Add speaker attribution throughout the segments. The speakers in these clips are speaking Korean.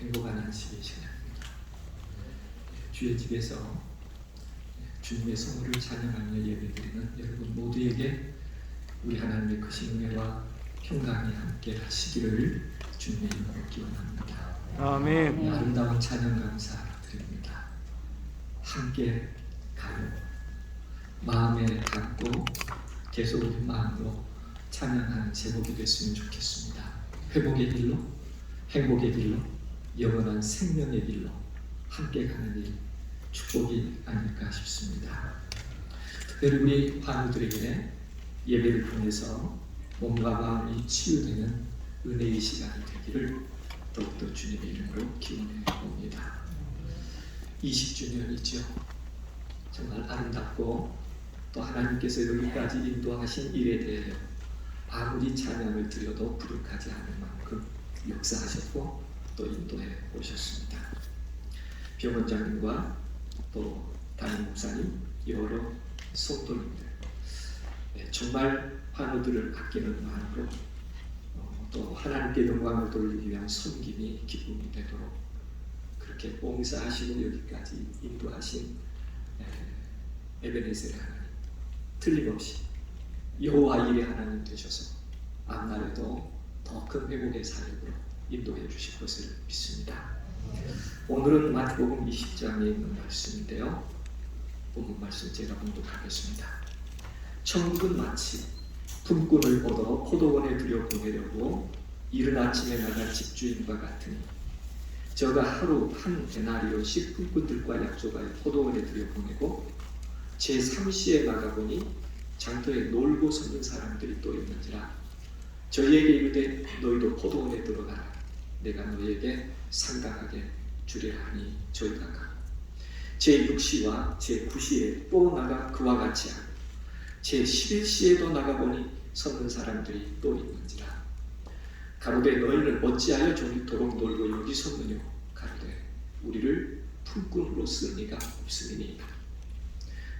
Speaker 1: 행복한 안식의 시간입니다. 주의 집에서 주님의 성호를 찬양하며 예배드리는 여러분 모두에게 우리 하나님의 크신 은혜와 평강이 함께 하시기를 주님의 이름으로 기원합니다.
Speaker 2: 아멘.
Speaker 1: 아름다운 찬양 감사드립니다. 함께 가요. 마음에 담고 계속 우리 마음으로 찬양하는 제목이 됐으면 좋겠습니다. 회복의 길로, 행복의 길로, 영원한 생명의 길로 함께 가는 일, 축복이 아닐까 싶습니다. 특별히 우리 환우들에게 예배를 통해서 몸과 마음이 치유되는 은혜의 시간이 되기를 더욱더 주님의 이름으로 기원해 봅니다. 20주년이죠. 정말 아름답고 또 하나님께서 여기까지 인도하신 일에 대해 아무리 찬양을 드려도 부족하지 않을 만큼 역사하셨고 또 인도해 오셨습니다. 병원장님과 또 담임 목사님, 여러 성도님들, 정말 환우들을 아끼는 마음으로 또 하나님께 영광을 돌리기 위한 섬김이 기쁨이 되도록 그렇게 봉사하시고 여기까지 인도하신 에베네셀의 하나님, 틀림없이 여호와 일의 하나님 되셔서 앞날에도 더 큰 회복의 사역으로 인도해 주실 것을 믿습니다. 오늘은 마태복음 20장에 있는 말씀인데요. 본문 말씀 제가 봉독하겠습니다. 천국은 마치 품꾼을 얻어 포도원에 들여보내려고 이른 아침에 나간 집주인과 같으니 저가 하루 한 데나리온씩 품꾼들과 약속하여 포도원에 들여보내고 제3시에 나가보니 장터에 놀고 서는 사람들이 또 있는지라 저희에게 이르되 너희도 포도원에 들어가라. 내가 너희에게 상당하게 주리라 하니 저희가 가고 제6시와 제9시에 또 나가 그와 같이 하고 제11시에도 나가보니 서는 사람들이 또 있는지라. 가로되 너희는 어찌하여 종일토록 놀고 여기 섰느뇨. 가로되 우리를 품꾼으로 쓸 리가 없음이니이다.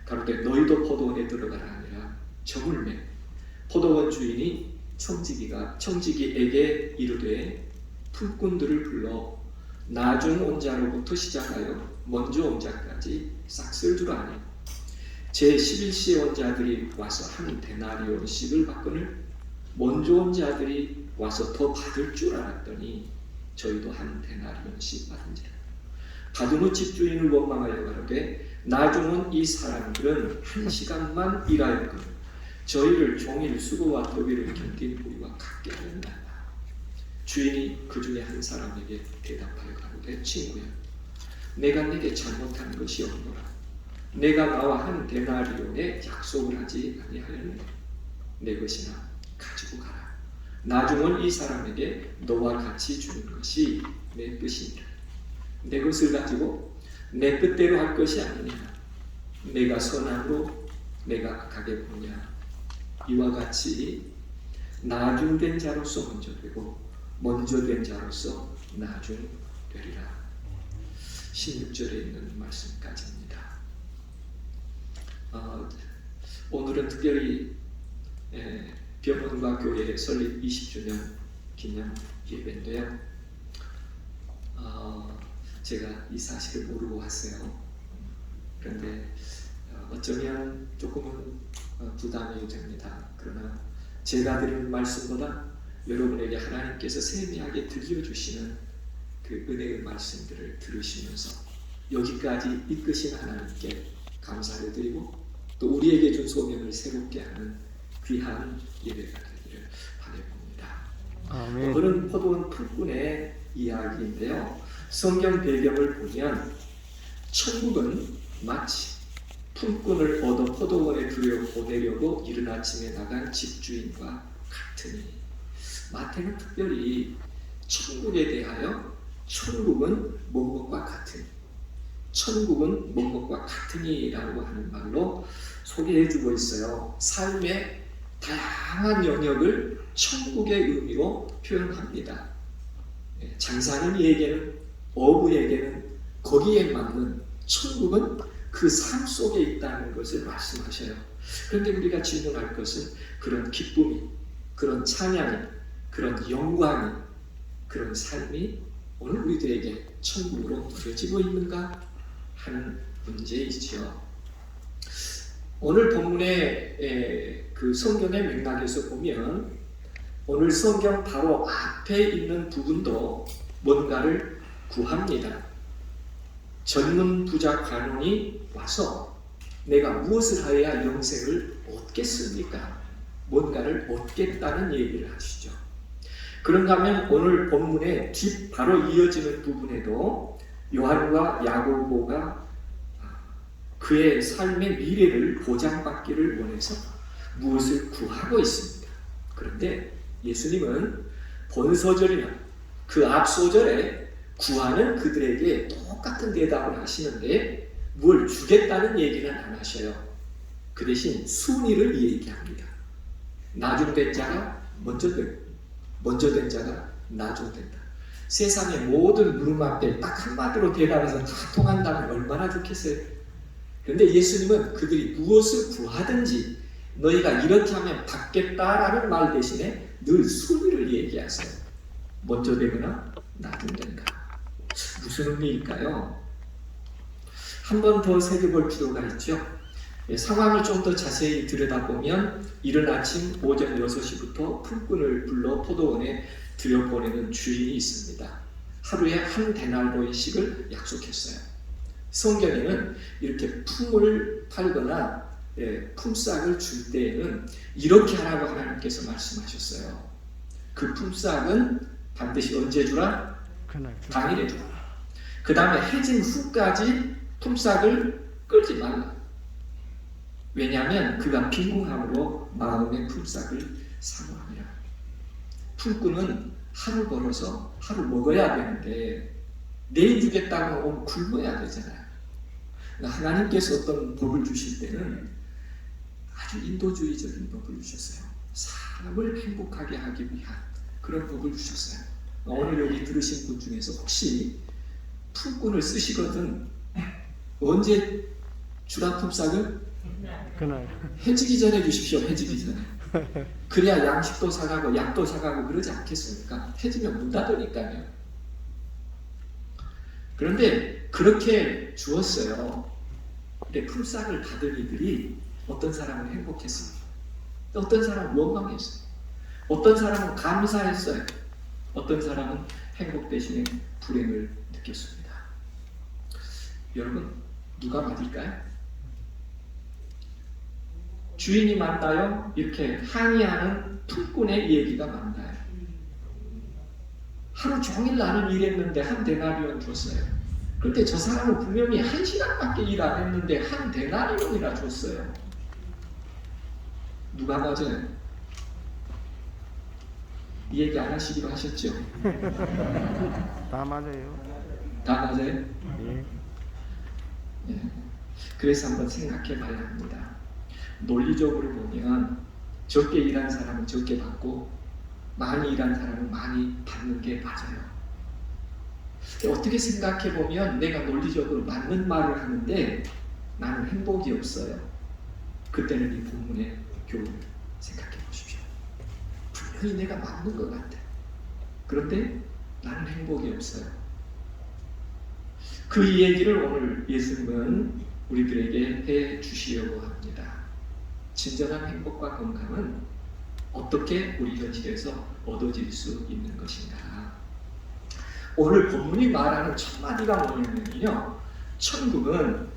Speaker 1: 가로되 너희도 포도원에 들어가라 하니라. 저물매 포도원 주인이 청지기에게 이르되 품꾼들을 불러 나중 온 자로부터 시작하여 먼저 온 자까지 싹쓸 줄 아니 제11시에 온 자들이 와서 한 데나리온씩을 받거늘 먼저 온 자들이 와서 더 받을 줄 알았더니 저희도 한 데나리온씩 받은지라. 받은 후 집주인을 원망하여 가로되 나중 온 이 사람들은 1시간만 일하였거늘 저희를 종일 수고와 더위를 견딘 우리와 같게 하였나이다. 주인이 그 중에 한 사람에게 대답하여 가로되 친구야, 내가 네게 잘못한 것이 없노라. 내가 나와 한 데나리온에 약속을 하지 아니하였느냐. 내 것이나 가지고 가라. 나중 온 이 사람에게 너와 같이 주는 것이 내 뜻이니라. 내 것을 가지고 내 뜻대로 할 것이 아니냐. 내가 선함으로 내가 악하게 보냐. 이와 같이 나중된 자로서 먼저 되고 먼저 된 자로서 나중 되리라. 16절에 있는 말씀까지입니다. 오늘은 특별히 병원과 교회 설립 20주년 기념 예배인데요. 제가 이 사실을 모르고 왔어요. 그런데 어쩌면 조금은 부담이 됩니다. 그러나 제가 드리는 말씀보다 여러분에게 하나님께서 세미하게 들려주시는 그 은혜의 말씀들을 들으시면서 여기까지 이끄신 하나님께 감사를 드리고 또 우리에게 준 소명을 새롭게 하는 귀한 예배가 되기를 바라봅니다.
Speaker 2: 아멘.
Speaker 1: 오늘은 포도원 품꾼의 이야기인데요. 성경 배경을 보면 천국은 마치 품꾼을 얻어 포도원에 들여보내려고 이른 아침에 나간 집주인과 같으니, 마태는 특별히 천국에 대하여 천국은 뭔것과 같으니, 천국은 뭔것과 같으니라고 하는 말로 소개해주고 있어요. 삶의 다양한 영역을 천국의 의미로 표현합니다. 장사하는 이에게는, 어부에게는 거기에 맞는 천국은 그 삶 속에 있다는 것을 말씀하셔요. 그런데 우리가 질문할 것은 그런 기쁨이, 그런 찬양이, 그런 영광이, 그런 삶이 오늘 우리들에게 천국으로 누려지고 있는가 하는 문제이지요. 오늘 본문의 그 성경의 맥락에서 보면 오늘 성경 바로 앞에 있는 부분도 뭔가를 구합니다. 젊은 부자 관원이 와서 내가 무엇을 하여야 영생을 얻겠습니까? 뭔가를 얻겠다는 얘기를 하시죠. 그런가 하면 오늘 본문의 뒤 바로 이어지는 부분에도 요한과 야고보가 그의 삶의 미래를 보장받기를 원해서 무엇을 구하고 있습니다. 그런데 예수님은 본서절이나 그 앞소절에 구하는 그들에게 똑같은 대답을 하시는데 뭘 주겠다는 얘기는 안 하셔요. 그 대신 순위를 얘기합니다. 나중된 자가 먼저 된 자가 나중된다. 세상의 모든 물음 앞에 딱 한마디로 대답해서 다 통한다면 얼마나 좋겠어요. 그런데 예수님은 그들이 무엇을 구하든지 너희가 이렇게 하면 받겠다라는 말 대신에 늘 순위를 얘기하세요. 먼저 되거나 나중된가. 무슨 의미일까요? 한 번 더 새겨볼 필요가 있죠. 상황을 좀 더 자세히 들여다보면 이른 아침 오전 6시부터 품꾼을 불러 포도원에 들여보내는 주인이 있습니다. 하루에 한 데나리오의 식을 약속했어요. 성경에는 이렇게 품을 팔거나 품삯을 줄 때에는 이렇게 하라고 하나님께서 말씀하셨어요. 그 품삯은 반드시 언제 주라? 당일에 주라. 그 다음에 해진 후까지 품삯을 끌지 말라. 왜냐하면 그가 빈궁함으로 마음의 품삯을 사모하니라. 품꾼은 하루 벌어서 하루 먹어야 되는데 내일 주겠다고 오늘 굶어야 되잖아요. 하나님께서 어떤 법을 주실 때는 아주 인도주의적인 법을 주셨어요. 사람을 행복하게 하기 위한 그런 법을 주셨어요. 오늘 여기 들으신 분 중에서 혹시 품꾼을 쓰시거든 언제 주라 품삯을?
Speaker 2: 그날
Speaker 1: 해지기 전에 주십시오. 해지기 전에. 그래야 양식도 사가고 약도 사가고 그러지 않겠습니까? 해지면 문 닫으니까요. 그런데 그렇게 주었어요. 근데 품삯을 받은 이들이 어떤 사람은 행복했습니다. 어떤 사람은 원망했어요. 어떤 사람은 감사했어요. 어떤 사람은 행복 대신에 불행을 느꼈습니다. 여러분, 누가 맞을까요? 주인이 맞나요? 이렇게 항의하는 품꾼의 얘기가 맞나요? 하루 종일 나는 일했는데 한 데나리온 줬어요. 그런데 저 사람은 분명히 1시간밖에 일 안 했는데 한 데나리온이나 줬어요. 누가 맞아요? 이 얘기 안 하시기로 하셨죠?
Speaker 2: 다 맞아요.
Speaker 1: 다 맞아요?
Speaker 2: 예.
Speaker 1: 예. 그래서 한번 생각해 봐야 합니다. 논리적으로 보면 적게 일한 사람은 적게 받고 많이 일한 사람은 많이 받는 게 맞아요. 어떻게 생각해 보면 내가 논리적으로 맞는 말을 하는데 나는 행복이 없어요. 그때는 이 본문의 교훈을 생각해 보십시오. 분명히 내가 맞는 것 같아. 그런데 나는 행복이 없어요. 그 얘기를 오늘 예수님은 우리들에게 해 주시려고 합니다. 진정한 행복과 건강은 어떻게 우리 현실에서 얻어질 수 있는 것인가? 오늘 본문이 말하는 첫 마디가 뭐냐면요, 천국은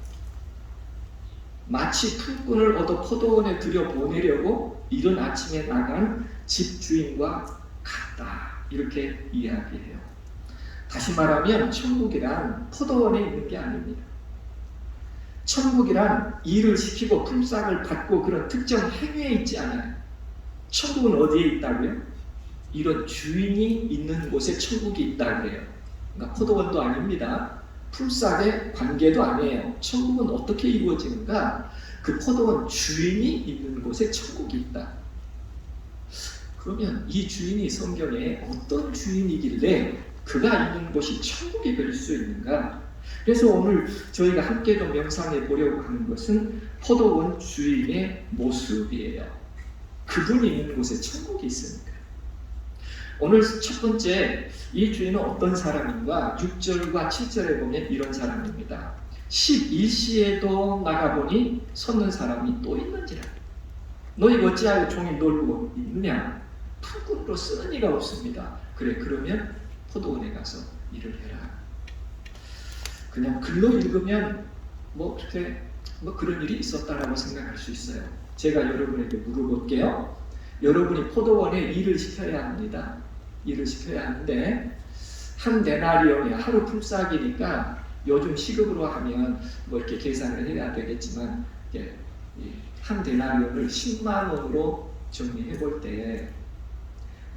Speaker 1: 마치 품꾼을 얻어 포도원에 들여보내려고 이른 아침에 나간 집주인과 같다, 이렇게 이야기해요. 다시 말하면 천국이란 포도원에 있는 게 아닙니다. 천국이란 일을 시키고 품삯을 받고 그런 특정 행위에 있지 않아요. 천국은 어디에 있다고요? 이런 주인이 있는 곳에 천국이 있다 그래요. 그러니까 포도원도 아닙니다. 품삯의 관계도 아니에요. 천국은 어떻게 이루어지는가? 그 포도원 주인이 있는 곳에 천국이 있다. 그러면 이 주인이 성경에 어떤 주인이길래 그가 있는 곳이 천국이 될 수 있는가? 그래서 오늘 저희가 함께 좀 명상해 보려고 하는 것은 포도원 주인의 모습이에요. 그분이 있는 곳에 천국이 있으니까. 오늘 첫 번째, 이 주인은 어떤 사람인가? 6절과 7절에 보면 이런 사람입니다. 11시에도 나가보니 섰는 사람이 또 있는지라. 너희 어찌하여 종이 놀고 있느냐? 풀꾼으로 쓰는 이가 없습니다. 그래, 그러면 포도원에 가서 일을 해라. 그냥 글로 읽으면 그렇게 그런 일이 있었다라고 생각할 수 있어요. 제가 여러분에게 물어볼게요. 여러분이 포도원에 일을 시켜야 합니다. 일을 시켜야 하는데 한 데나리온이 하루 풀싹이니까 요즘 시급으로 하면 이렇게 계산을 해야 되겠지만 한 데나리온을 10만 원으로 정리해 볼 때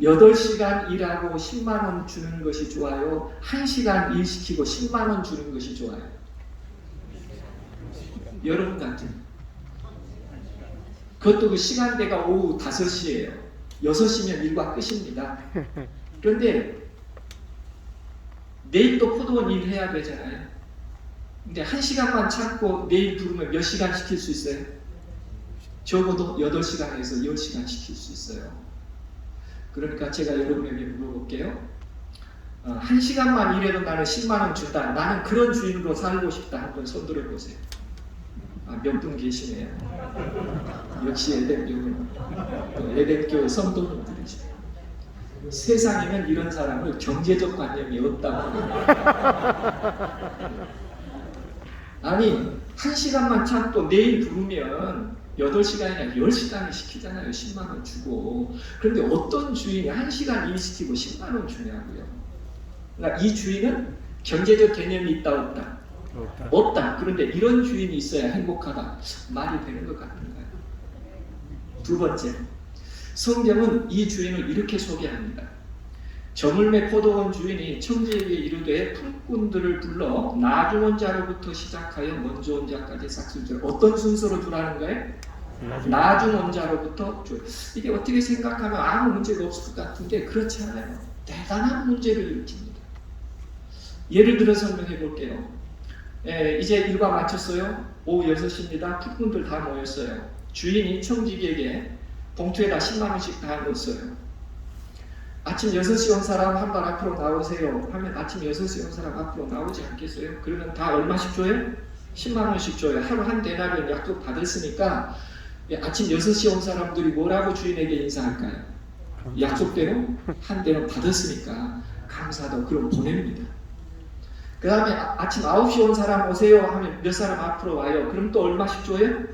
Speaker 1: 8시간 일하고 10만 원 주는 것이 좋아요? 1시간 일 시키고 10만 원 주는 것이 좋아요? 여러분 같은 그것도 그 시간대가 오후 5시예요. 6시면 일과 끝입니다. 그런데 내일 또 포도원 일 해야 되잖아요. 근데 1시간만 참고 내일 부르면 몇 시간 시킬 수 있어요? 적어도 8시간에서 10시간 시킬 수 있어요. 그러니까 제가 여러분에게 물어볼게요. 1시간만 일해도 나는 10만 원 준다. 나는 그런 주인으로 살고 싶다. 한번 손 들어보세요. 몇 분 계시네요. 역시 에덴교회 성도님들이죠. 세상에는 이런 사람을 경제적 관념이 없다고. 아니 1시간만 참고 내일 부르면 8시간이나 10시간을 시키잖아요. 10만 원 주고. 그런데 어떤 주인이 1시간 일 시키고 10만 원 주냐고요. 그러니까 이 주인은 경제적 개념이 있다 없다? 없다. 그런데 이런 주인이 있어야 행복하다. 말이 되는 것 같은가요? 두 번째, 성경은 이 주인을 이렇게 소개합니다. 저물매 포도원 주인이 청지에게 이르되 풀꾼들을 불러 나중 온 자로부터 시작하여 먼저 온 자까지 싹쓸 줄. 어떤 순서로 주라는 거예요? 나중 온 자로부터 줄. 이게 어떻게 생각하면 아무 문제가 없을 것 같은데 그렇지 않아요. 대단한 문제를 일으킵니다. 예를 들어 설명해 볼게요. 이제 일과 마쳤어요. 오후 6시입니다. 풀꾼들 다 모였어요. 주인이 청지기에게 봉투에다 10만 원씩 다 넣었어요. 아침 6시 온 사람 한 발 앞으로 나오세요 하면 아침 6시 온 사람 앞으로 나오지 않겠어요? 그러면 다 얼마씩 줘요? 10만 원씩 줘요. 하루 한 데나리온 약속 받았으니까 아침 6시 온 사람들이 뭐라고 주인에게 인사할까요? 약속대로 한 대는 받았으니까 감사하다고 그럼 보냅니다. 그 다음에 아침 9시 온 사람 오세요 하면 몇 사람 앞으로 와요. 그럼 또 얼마씩 줘요?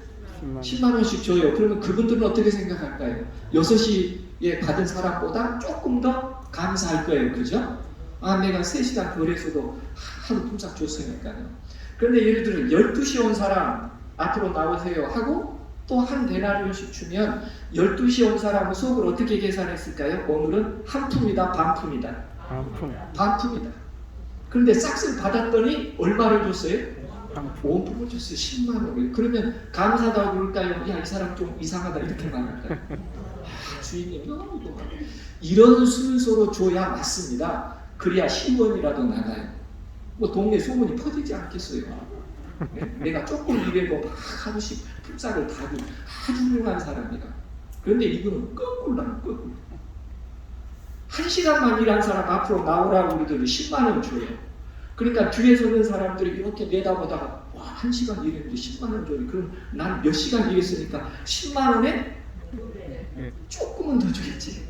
Speaker 1: 10만 원씩 줘요. 그러면 그분들은 어떻게 생각할까요? 6시에 받은 사람보다 조금 더 감사할 거예요. 그죠? 내가 3시간 덜 했어도 하루 품삯 줬으니까요. 그런데 예를 들어 12시 온 사람 앞으로 나오세요 하고 또 한 데나리온씩 주면 12시 온 사람은 속을 어떻게 계산했을까요? 오늘은 한 푼이다 반푼이다? 반푼이다. 그런데 싹쓸 받았더니 얼마를 줬어요? 5%를 줬어요. 10만 원을. 그러면 감사하다고 그럴까요? 야, 이 사람 좀 이상하다 이렇게 말할까요? 주인님 너무 좋아. 이런 순서로 줘야 맞습니다. 그래야 10원이라도 나가요. 동네 소문이 퍼지지 않겠어요? 네? 내가 조금 일해도 막 하루씩 품삯을 다 준 아주 훌륭한 사람이다. 그런데 이분은 거꾸로 1시간만 일한 사람 앞으로 나오라고 그러더니 10만 원 줘요. 그러니까 뒤에 서는 사람들이 이렇게 내다보다가 와, 1시간 일했는데 10만 원 줘요. 그럼 난 몇 시간 일했으니까 10만 원에 조금은 더 주겠지.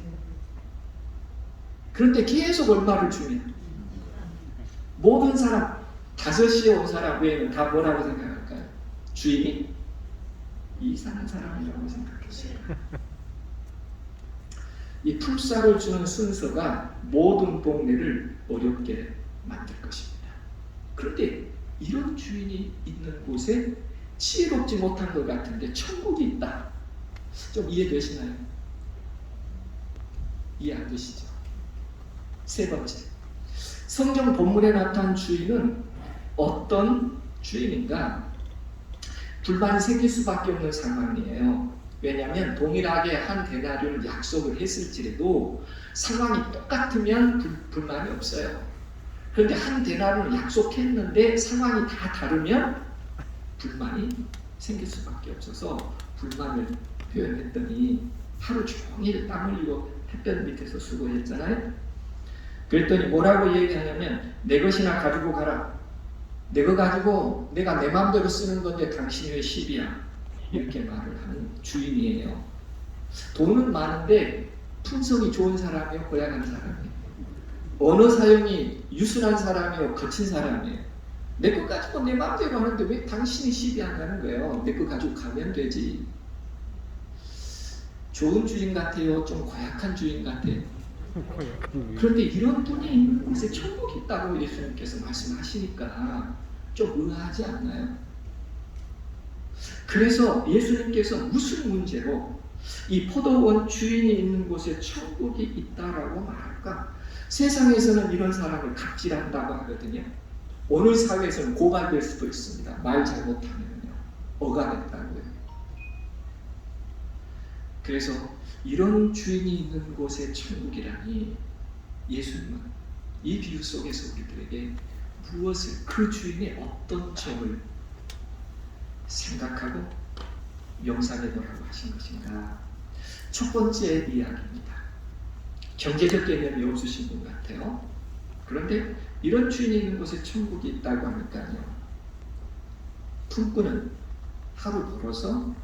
Speaker 1: 그런데 계속 얼마를 주면 모든 사람 5시에 온 사람 외에는 다 뭐라고 생각할까요? 주인이 이상한 사람이라고 생각했어요. 이 풀싹을 주는 순서가 모든 동네를 어렵게 만들 것입니다. 그런데 이런 주인이 있는 곳에 지혜롭지 못한 것 같은데 천국이 있다. 좀 이해되시나요? 이해 안 되시죠? 세 번째, 성경 본문에 나타난 주인은 어떤 주인인가? 불만이 생길 수밖에 없는 상황이에요. 왜냐하면 동일하게 한 데나리온을 약속을 했을지라도 상황이 똑같으면 불만이 없어요. 그런데 한 데나리온을 약속했는데 상황이 다 다르면 불만이 생길 수밖에 없어서 불만을 표현했더니 하루 종일 땀 흘리고 햇볕 밑에서 수고했잖아요. 그랬더니 뭐라고 얘기하냐면 내 것이나 가지고 가라. 내 거 가지고 내가 내 마음대로 쓰는 건데 당신이 왜 시비야? 이렇게 말을 하는 주인이에요. 돈은 많은데 품성이 좋은 사람이요, 고약한 사람이에요. 언어 사용이 유순한 사람이요, 거친 사람이에요. 내 거 가지고 내 마음대로 하는데 왜 당신이 시비한다는 거예요? 내 거 가지고 가면 되지. 좋은 주인 같아요, 좀 고약한 주인 같아요. 그런데 이런 분이 있는 곳에 천국이 있다고 예수님께서 말씀하시니까 좀 의아하지 않나요? 그래서 예수님께서 무슨 문제로 이 포도원 주인이 있는 곳에 천국이 있다라고 말할까? 세상에서는 이런 사람을 갑질한다고 하거든요. 오늘 사회에서는 고발될 수도 있습니다. 말 잘못하면요. 억압했다고요. 그래서 이런 주인이 있는 곳에 천국이라니 예수님은 이 비유 속에서 우리들에게 무엇을, 그 주인의 어떤 점을 생각하고 명상해 보라고 하신 것인가? 첫 번째 이야기입니다. 경제적 개념이 없으신 분 같아요. 그런데 이런 주인이 있는 곳에 천국이 있다고 하니까요. 품꾼은 하루 벌어서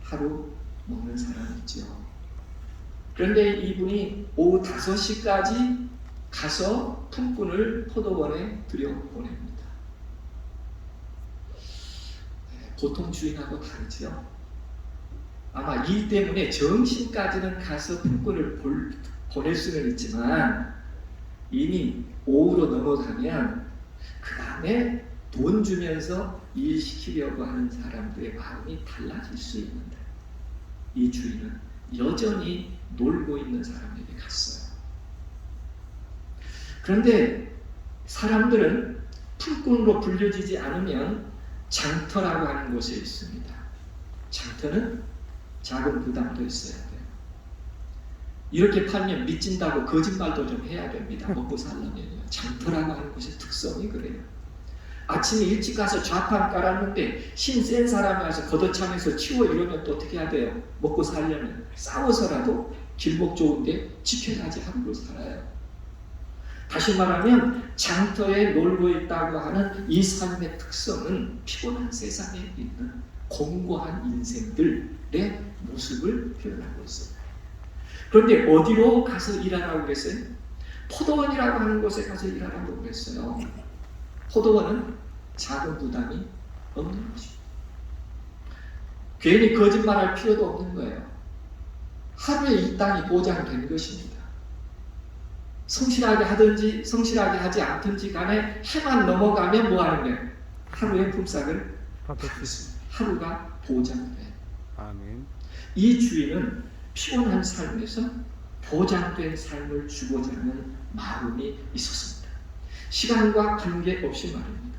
Speaker 1: 하루 먹는 사람이죠. 그런데 이분이 오후 5시까지 가서 품꾼을 포도원에 들여보냅니다. 보통 주인하고 다르죠. 아마 일 때문에 점심까지는 가서 품꾼을 보낼 수는 있지만 이미 오후로 넘어가면 그 다음에 돈 주면서 일 시키려고 하는 사람들의 마음이 달라질 수 있는데 이 주인은 여전히 놀고 있는 사람에게 갔어요. 그런데 사람들은 품꾼으로 불려지지 않으면 장터라고 하는 곳에 있습니다. 장터는 작은 부담도 있어야 돼요. 이렇게 팔면 믿진다고 거짓말도 좀 해야 됩니다. 먹고 살려면요. 장터라고 하는 곳의 특성이 그래요. 아침에 일찍 가서 좌판 깔았는데 힘 센 사람이 와서 걷어차면서 치워 이러면 또 어떻게 해야 돼요? 먹고 살려면 싸워서라도 길목 좋은데 지켜야지 하루를 살아요. 다시 말하면 장터에 놀고 있다고 하는 이 삶의 특성은 피곤한 세상에 있는 공고한 인생들의 모습을 표현하고 있어요. 그런데 어디로 가서 일하라고 그랬어요? 포도원이라고 하는 곳에 가서 일하라고 그랬어요. 포도원은 작은 부담이 없는 것입니다. 괜히 거짓말할 필요도 없는 거예요. 하루에 이 땅이 보장된 것입니다. 성실하게 하든지 성실하게 하지 않든지 간에 해만 넘어가면 뭐 하는 거예요? 하루의 품삯을 받습니다. 하루가 보장돼요.
Speaker 2: 아멘.
Speaker 1: 이 주인은 피곤한 삶에서 보장된 삶을 주고자 하는 마음이 있었습니다. 시간과 관계없이 말입니다.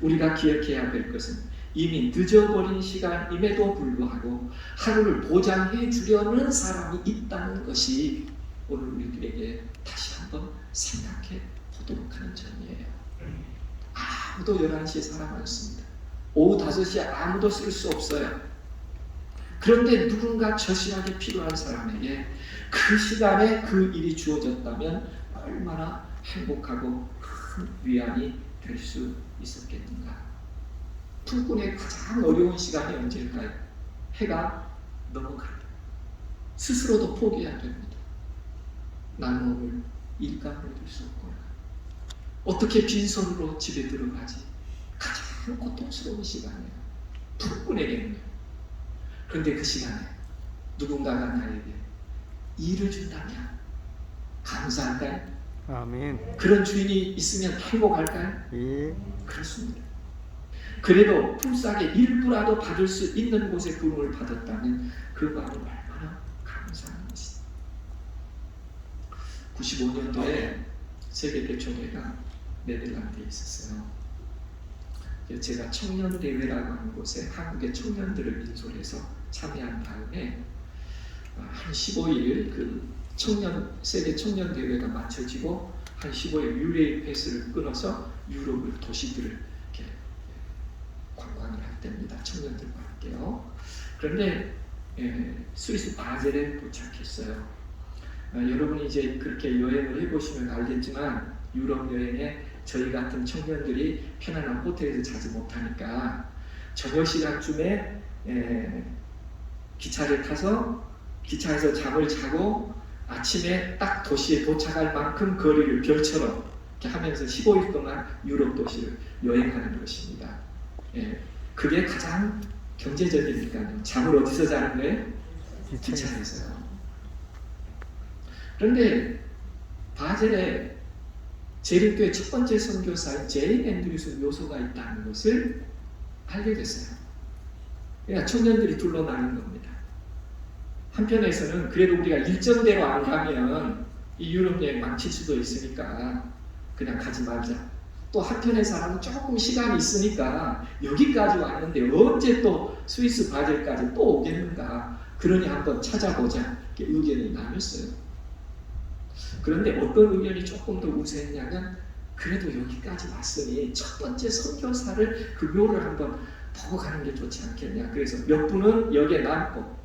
Speaker 1: 우리가 기억해야 될 것은 이미 늦어버린 시간임에도 불구하고 하루를 보장해 주려는 사람이 있다는 것이 오늘 우리들에게 다시 한번 생각해 보도록 하는 점이에요. 아무도 11시에 사람 많습니다. 오후 5시에 아무도 쓸 수 없어요. 그런데 누군가 절실하게 필요한 사람에게 그 시간에 그 일이 주어졌다면 얼마나 행복하고 큰 위안이 될 수 있었겠는가. 품꾼의 가장 어려운 시간이 언제일까요? 해가 넘어갈 때. 스스로도 포기해야 됩니다. 나는 오늘 일감을 얻을 수 없구나. 어떻게 빈손으로 집에 들어가지? 가장 고통스러운 시간이에요. 품꾼에게는요. 그런데 그 시간에 누군가가 나에게 일을 준다면 감사할까요?
Speaker 2: 아멘.
Speaker 1: 그런 주인이 있으면 행복할까요?
Speaker 2: 예.
Speaker 1: 그렇습니다. 그래도 품삯의 일부라도 받을 수 있는 곳에 부름을 받았다면 그 마음은 얼마나 감사한 것이다. 95년도에 세계대초대가 네덜란드에 있었어요. 제가 청년대회라고 하는 곳에 한국의 청년들을 인솔해서 참여한 다음에 한 15일 그 세계 청년대회가 마쳐지고 한 15일 유레일 패스를 끊어서 유럽을 도시들을 이렇게 관광을 할 때입니다. 청년들과 함께요. 그런데 스위스 바젤에 도착했어요. 여러분이 이제 그렇게 여행을 해보시면 알겠지만 유럽 여행에 저희 같은 청년들이 편안한 호텔에서 자지 못하니까 저녁 시간쯤에 기차를 타서 기차에서 잠을 자고 아침에 딱 도시에 도착할 만큼 거리를 별처럼 이렇게 하면서 15일 동안 유럽 도시를 여행하는 것입니다. 그게 가장 경제적이니까요. 잠을 어디서 자는 거예요? 기차에서요. 그런데 바젤에 재림교회 첫 번째 선교사인 제인 앤드류스 묘소가 있다는 것을 알게 됐어요. 그러니까 청년들이 둘러나는 겁니다. 한편에서는 그래도 우리가 일정대로 안 가면 이 유럽 여행 망칠 수도 있으니까 그냥 가지 말자. 또 한편에서는 조금 시간이 있으니까 여기까지 왔는데 언제 또 스위스 바젤까지 또 오겠는가. 그러니 한번 찾아보자. 이렇게 의견이 나눴어요. 그런데 어떤 의견이 조금 더 우세했냐면 그래도 여기까지 왔으니 첫 번째 선교사를 그 묘를 한번 보고 가는 게 좋지 않겠냐. 그래서 몇 분은 여기에 남고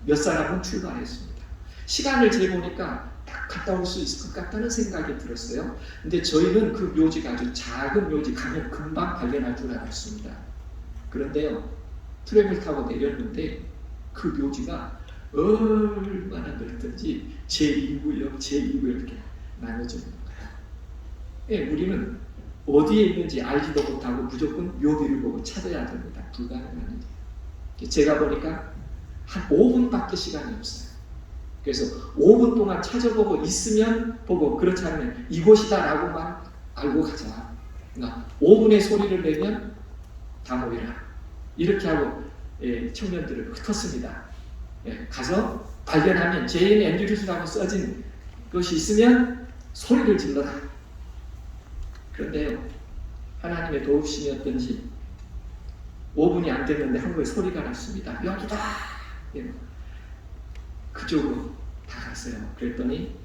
Speaker 1: 몇 사람은 출발했습니다. 시간을 재보니까 딱 갔다 올 수 있을 것 같다는 생각이 들었어요. 근데 저희는 그 묘지가 아주 작은 묘지 가면 금방 발견할 줄 알았습니다. 그런데요, 트램을 타고 내렸는데 그 묘지가 얼마나 넓든지 제2구역, 제2구역 이렇게 나눠져 있는 거예요. 우리는 어디에 있는지 알지도 못하고 무조건 묘비를 보고 찾아야 됩니다. 불가능한 일이에요. 제가 보니까 한 5분밖에 시간이 없어요. 그래서 5분 동안 찾아보고 있으면 보고 그렇지 않으면 이곳이다 라고만 알고 가자. 그러니까 5분의 소리를 내면 다 모이라. 이렇게 하고 청년들을 흩었습니다. 가서 발견하면 제인 앤드류스라고 써진 것이 있으면 소리를 질러라. 그런데요, 하나님의 도우심이었던지 5분이 안 됐는데 한 거에 소리가 났습니다. 여기다! 그쪽으로 다 갔어요. 그랬더니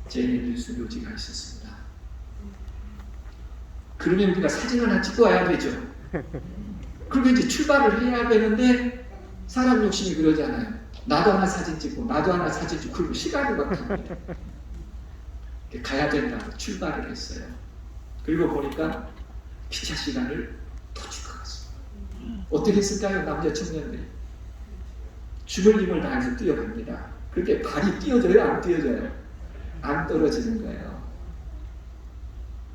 Speaker 1: 제인 앤드류스 묘지가 있었습니다. 그러면 우리가 사진 하나 찍고 와야 되죠. 그리고 이제 출발을 해야 되는데 사람 욕심이 그러잖아요. 나도 하나 사진 찍고 나도 하나 사진 찍고 그리고 시간이 막 갑니다. 가야 된다고 출발을 했어요. 그리고 보니까 기차 시간을 더 추가했어요. 어떻게 했을까요? 남자 청년들이 죽을 힘을 다해서 뛰어갑니다. 그렇게 발이 뛰어져요? 안 뛰어져요? 안 떨어지는 거예요.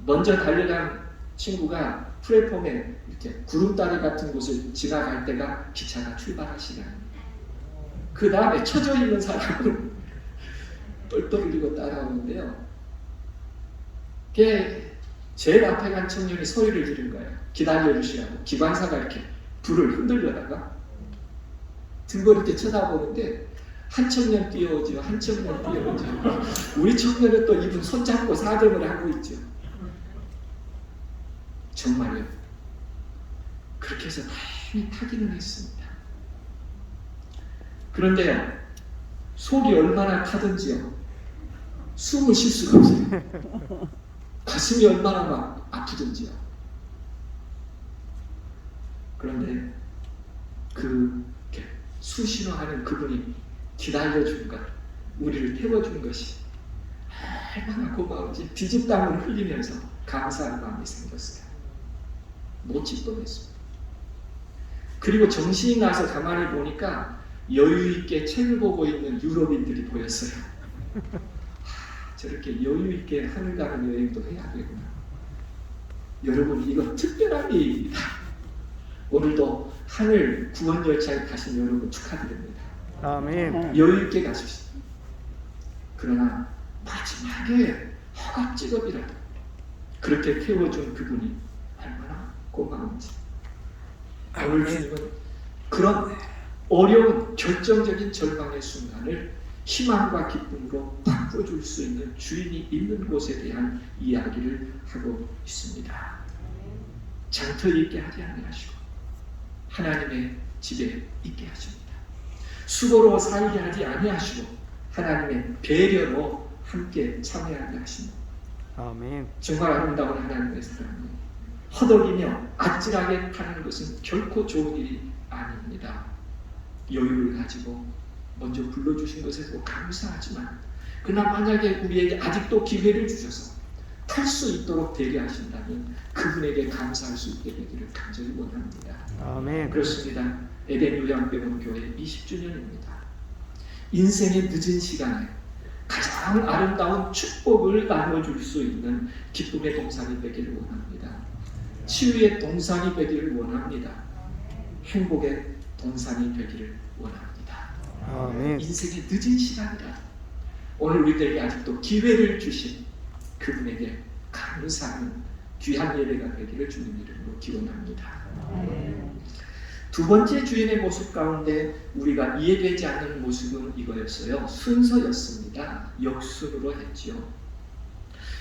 Speaker 1: 먼저 달려간 친구가 플랫폼에 이렇게 구름다리 같은 곳을 지나갈 때가 기차가 출발할 시간입니다. 그 다음에 처져 있는 사람은 똘똘 흘리고 따라오는데요. 제일 앞에 간 청년이 소리를 지른 거예요. 기다려주시라고. 기관사가 이렇게 불을 흔들려다가 등골 이렇게 쳐다보는데 한 청년 뛰어오죠. 한 청년 뛰어오죠. 우리 청년은 또 이분 손잡고 사정을 하고 있죠. 정말요. 그렇게 해서 다행히 타기는 했습니다. 그런데요, 속이 얼마나 타든지요, 숨을 쉴 수가 없어요. 가슴이 얼마나 막 아프든지요. 그런데 수신호하는 그분이 기다려준 것, 우리를 태워준 것이 얼마나 고마운지 뒤집땀을 흘리면서 감사한 마음이 생겼어요. 놓칠 뻔했습니다. 그리고 정신이 나서 가만히 보니까 여유있게 책을 보고 있는 유럽인들이 보였어요. 저렇게 여유있게 하늘 가는 여행도 해야 되구나. 여러분, 이거 특별한 일입니다. 오늘도 하늘 구원 열차에 타신 여러분 축하드립니다.
Speaker 2: 아멘.
Speaker 1: 여유있게 가십시오. 그러나 마지막에 허겁지겁이라도 그렇게 태워준 그분이 얼마나 고마운지. 오늘 주님은 그런 어려운 결정적인 절망의 순간을 희망과 기쁨으로 바꿔줄 수 있는 주인이 있는 곳에 대한 이야기를 하고 있습니다. 장터 있게 하지 아니하시고 하나님의 집에 있게 하십니다. 수고로 살게 하지 아니하시고 하나님의 배려로 함께 참여하게 하십니다.
Speaker 2: 아멘.
Speaker 1: 정말 아름다운 하나님의 사랑이 허덕이며 아찔하게 타는 것은 결코 좋은 일이 아닙니다. 여유를 가지고 먼저 불러주신 것에도 감사하지만 그러나 만약에 우리에게 아직도 기회를 주셔서 탈 수 있도록 되게 하신다면 그분에게 감사할 수 있게 되기를 간절히 원합니다.
Speaker 2: 아멘.
Speaker 1: 그렇습니다. 에덴 요양병원 교회 20주년입니다. 인생의 늦은 시간에 가장 아름다운 축복을 나눠줄 수 있는 기쁨의 동산이 되기를 원합니다. 치유의 동산이 되기를 원합니다. 행복의 동산이 되기를 원합니다.
Speaker 2: 아멘.
Speaker 1: 인생의 늦은 시간이라 오늘 우리들에게 아직도 기회를 주신 그분에게 감사하는 귀한 예배가 되기를 주님 이름으로 기원합니다. 두 번째 주인의 모습 가운데 우리가 이해되지 않는 모습은 이거였어요. 순서였습니다. 역순으로 했지요.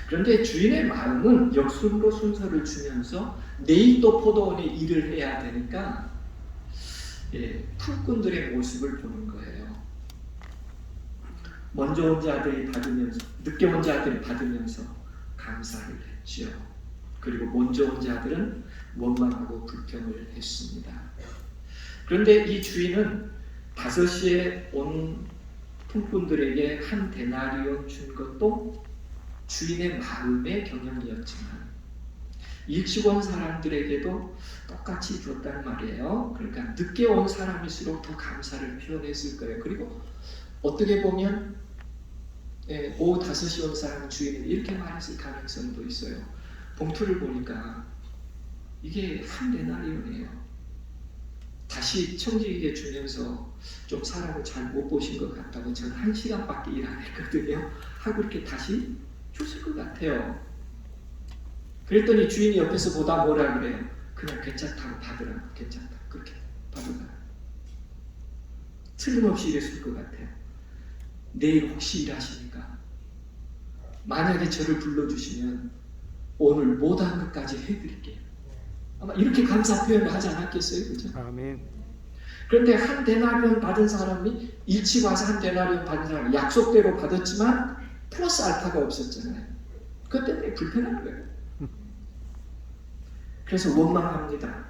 Speaker 1: 그런데 주인의 마음은 역순으로 순서를 주면서 내일 또 포도원에 일을 해야 되니까 풀꾼들의 모습을 보는 거예요. 먼저 온 자들이 받으면서, 늦게 온 자들이 받으면서 감사를 했지요. 그리고 먼저 온 자들은 원망하고 불평을 했습니다. 그런데 이 주인은 5시에 온 품꾼들에게 한 데나리온 준 것도 주인의 마음의 경영이었지만 일찍 온 사람들에게도 똑같이 줬단 말이에요. 그러니까 늦게 온 사람일수록 더 감사를 표현했을 거예요. 그리고 어떻게 보면 오후 5시 온 사람 주인은 이렇게 말했을 가능성도 있어요. 봉투를 보니까 이게 한 데나리온이에요. 다시 청지기에 주면서 좀 사람을 잘 못 보신 것 같다고 저는 1시간밖에 일 안 했거든요. 하고 이렇게 다시 줬을 것 같아요. 그랬더니 주인이 옆에서 보다 뭐라 그래요? 그냥 괜찮다고 받으라. 괜찮다. 그렇게 받으라. 틀림없이 이랬을 것 같아요. 내일 혹시 일하십니까? 만약에 저를 불러주시면 오늘 못한 것까지 해드릴게요. 아마 이렇게 감사 표현을 하지 않았겠어요? 그죠?
Speaker 2: 아멘.
Speaker 1: 그런데 한 데나리온 받은 사람이 일찍 와서 한 데나리온 받은 사람이 약속대로 받았지만 플러스 알파가 없었잖아요. 그것 때문에 불편한 거예요. 그래서 원망합니다.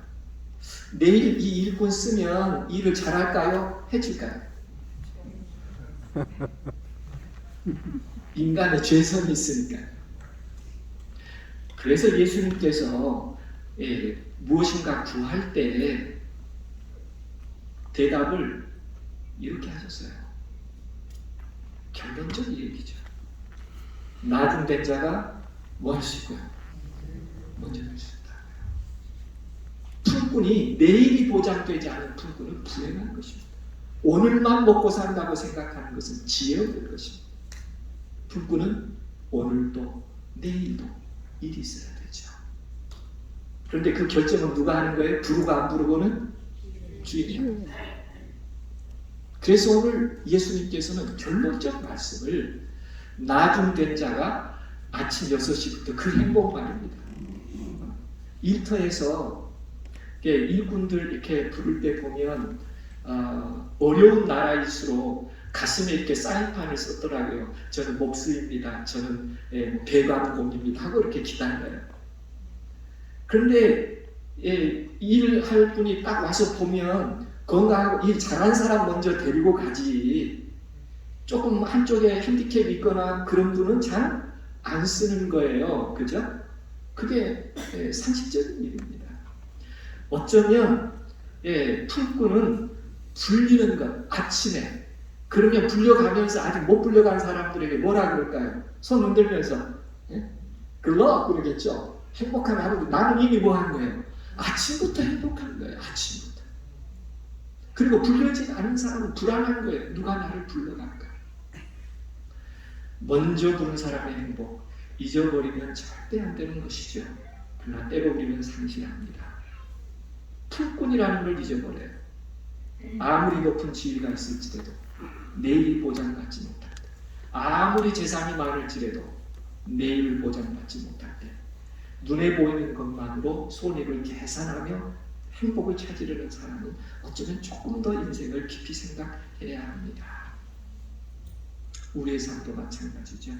Speaker 1: 내일 이 일꾼 쓰면 일을 잘할까요? 해줄까요? 인간의 죄성이 있으니까. 그래서 예수님께서 무엇인가 구할 때 대답을 이렇게 하셨어요. 결론적인 얘기죠. 나중된 자가 뭐 할 수 있고요? 먼저 할 수 있다. 풀꾼이 내일이 보장되지 않은 풀꾼은 불행한 것입니다. 오늘만 먹고 산다고 생각하는 것은 지혜 없는 것입니다. 풀꾼은 오늘도 내일도 일이 있어야 되죠. 그런데 그 결정은 누가 하는 거예요? 부르고 안 부르고는 주인이에요. 그래서 오늘 예수님께서는 결론적 말씀을 나중된 자가 아침 6시부터 그 행복 말입니다. 일터에서 일꾼들 이렇게 부를 때 보면 어려운 나라일수록 가슴에 이렇게 사인판을 썼더라고요. 저는 목수입니다. 저는 배관공입니다. 하고 이렇게 기다려요. 그런데 일할 분이 딱 와서 보면 건강하고 일 잘한 사람 먼저 데리고 가지. 조금 한쪽에 핸디캡이 있거나 그런 분은 잘 안 쓰는 거예요. 그죠? 그게 상식적인 일입니다. 어쩌면 풀꾼은 불리는 것, 아침에 그러면 불려가면서 아직 못 불려간 사람들에게 뭐라 그럴까요? 손 흔들면서 글러 그러겠죠. 행복하면 하고 나는 이미 뭐 한 거예요? 아침부터 행복한 거예요. 아침부터. 그리고 불려지지 않은 사람은 불안한 거예요. 누가 나를 불러갈까? 먼저 부른 사람의 행복 잊어버리면 절대 안 되는 것이죠. 그러나 때로 우리는 상실합니다. 풀꾼이라는 걸 잊어버려요. 아무리 높은 지위가 있을지라도 내일 보장받지 못할 때, 아무리 재산이 많을지라도 내일을 보장받지 못할 때, 눈에 보이는 것만으로 손익을 계산하며 행복을 찾으려는 사람은 어쩌면 조금 더 인생을 깊이 생각해야 합니다. 우리의 삶도 마찬가지죠.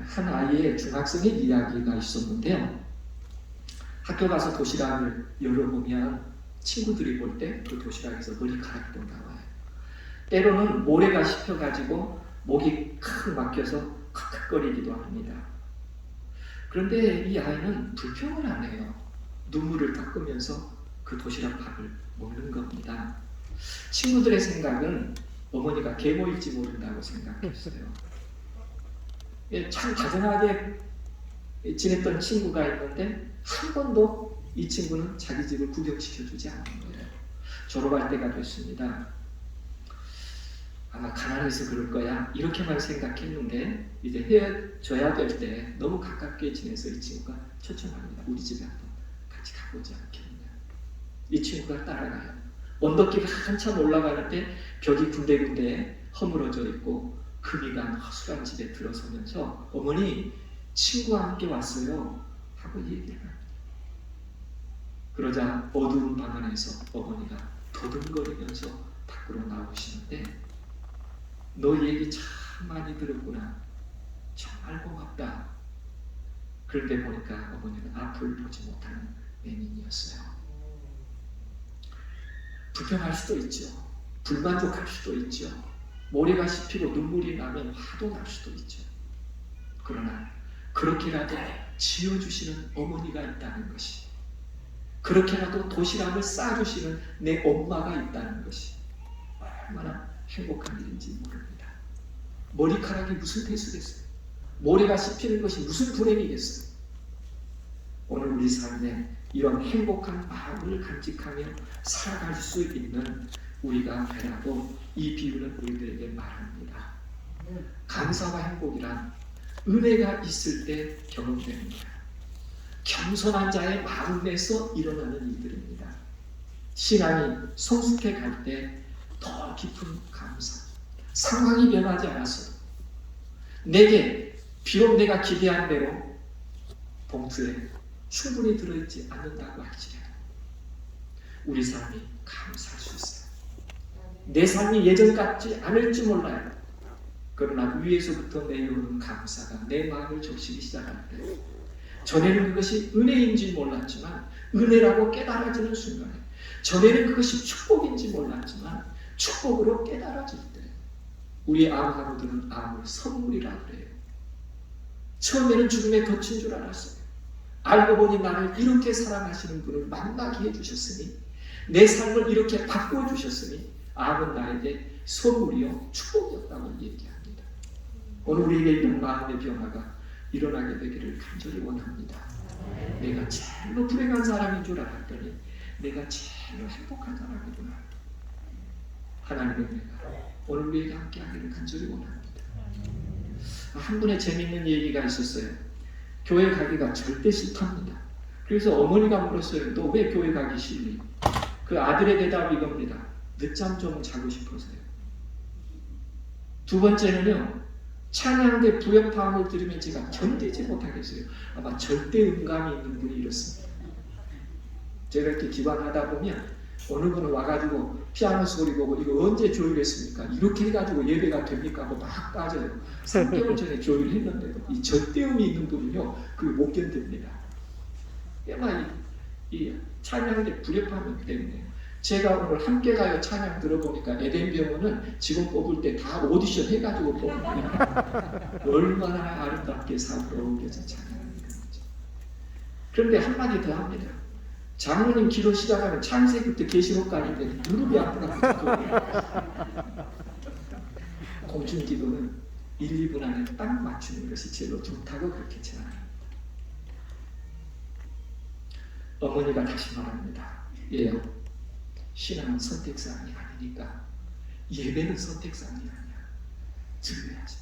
Speaker 1: 한 아이의 중학생의 이야기가 있었는데요. 학교 가서 도시락을 열어보면 친구들이 볼 때 그 도시락에서 머리카락도 나와요. 때로는 모래가 씹혀가지고 목이 칵 막혀서 칵칵거리기도 합니다. 그런데 이 아이는 불평을 안 해요. 눈물을 닦으면서 그 도시락 밥을 먹는 겁니다. 친구들의 생각은 어머니가 계모일지 모른다고 생각했어요. 참 다정하게 지냈던 친구가 있는데 한 번도 이 친구는 자기 집을 구경시켜주지 않은 거예요. 졸업할 때가 됐습니다. 아마 가난해서 그럴 거야 이렇게만 생각했는데 이제 헤어져야 될 때 너무 가깝게 지내서 이 친구가 초청합니다. 우리 집에 한번 같이 가보지 않겠느냐. 이 친구가 따라가요. 언덕길을 한참 올라가는데 벽이 군데군데 허물어져 있고 금이 간 허술한 집에 들어서면서 어머니 친구와 함께 왔어요 하고 얘기를 합니다. 그러자 어두운 방 안에서 어머니가 더듬거리면서 밖으로 나오시는데 너 얘기 참 많이 들었구나. 정말 고맙다. 그런데 보니까 어머니는 앞을 보지 못하는 맹인이었어요. 불평할 수도 있죠. 불만족할 수도 있죠. 모래가 씹히고 눈물이 나면 화도 날 수도 있죠. 그러나 그렇게라도 지어주시는 어머니가 있다는 것이, 그렇게라도 도시락을 싸주시는 내 엄마가 있다는 것이 얼마나 행복한 일인지 모릅니다. 머리카락이 무슨 대수겠어요? 모래가 씹히는 것이 무슨 불행이겠어요? 오늘 우리 삶에 이런 행복한 마음을 간직하며 살아갈 수 있는 우리가 되라고 이 비유는 우리들에게 말합니다. 감사와 행복이란 은혜가 있을 때 경험되는 거예요. 겸손한 자의 마음에서 일어나는 일들입니다. 신앙이 성숙해 갈 때 더 깊은 감사, 상황이 변하지 않았어도 내게 비록 내가 기대한 대로 봉투에 충분히 들어있지 않는다고 할지라도 우리 삶이 감사할 수 있어요. 내 삶이 예전 같지 않을지 몰라요. 그러나 위에서부터 내려오는 감사가 내 마음을 적시기 시작할 때 전에는 그것이 은혜인지 몰랐지만 은혜라고 깨달아지는 순간에, 전에는 그것이 축복인지 몰랐지만 축복으로 깨달아질 때 우리 아브라함들은 암을 선물이라 그래요. 처음에는 죽음에 덫인 줄 알았어요. 알고 보니 나를 이렇게 사랑하시는 분을 만나게 해주셨으니, 내 삶을 이렇게 바꿔주셨으니 암은 나에게 선물이요 축복이었다고 얘기합니다. 오늘 우리에게 이런 마음의 변화가 일어나게 되기를 간절히 원합니다. 내가 제일로 불행한 사람인 줄 알았더니 내가 제일로 행복한 사람이구나. 하나님의 은혜가 오늘 우리에게 함께하기를 간절히 원합니다. 한 분의 재미있는 얘기가 있었어요. 교회 가기가 절대 싫답니다. 그래서 어머니가 물었어요. 너 왜 교회 가기 싫니? 그 아들의 대답이 이겁니다. 늦잠 좀 자고 싶어서요. 두 번째는요. 찬양대 부역파음을 들으면 제가 견디지 못하겠어요. 아마 절대 음감이 있는 분이 이렇습니다. 제가 이렇게 기반하다 보면 어느 분은 와가지고 피아노 소리 보고 이거 언제 조율했습니까? 이렇게 해가지고 예배가 됩니까? 하고 막 빠져요. 3개월 전에 조율했는데도 이 절대음이 있는 분은요 그걸 못 견딥니다. 아마 이 찬양대 부역파음 때문에 제가 오늘 함께 가요 찬양 들어보니까 에덴병원은 직원 뽑을 때 다 오디션 해가지고 뽑습니다. 얼마나 아름답게 사부로 옮겨서 찬양하는 거죠. 그런데 한마디 더 합니다. 장로님 기도 시작하면 창세기부터 계시록까지 무릎이 아프다. 공중 기도는 1, 2분 안에 딱 맞추는 것이 제일 좋다고 그렇게 제안합니다. 어머니가 다시 말합니다. 얘요. 신앙은 선택사항이 아니니까 예배는 선택사항이 아니야. 즐겨야지.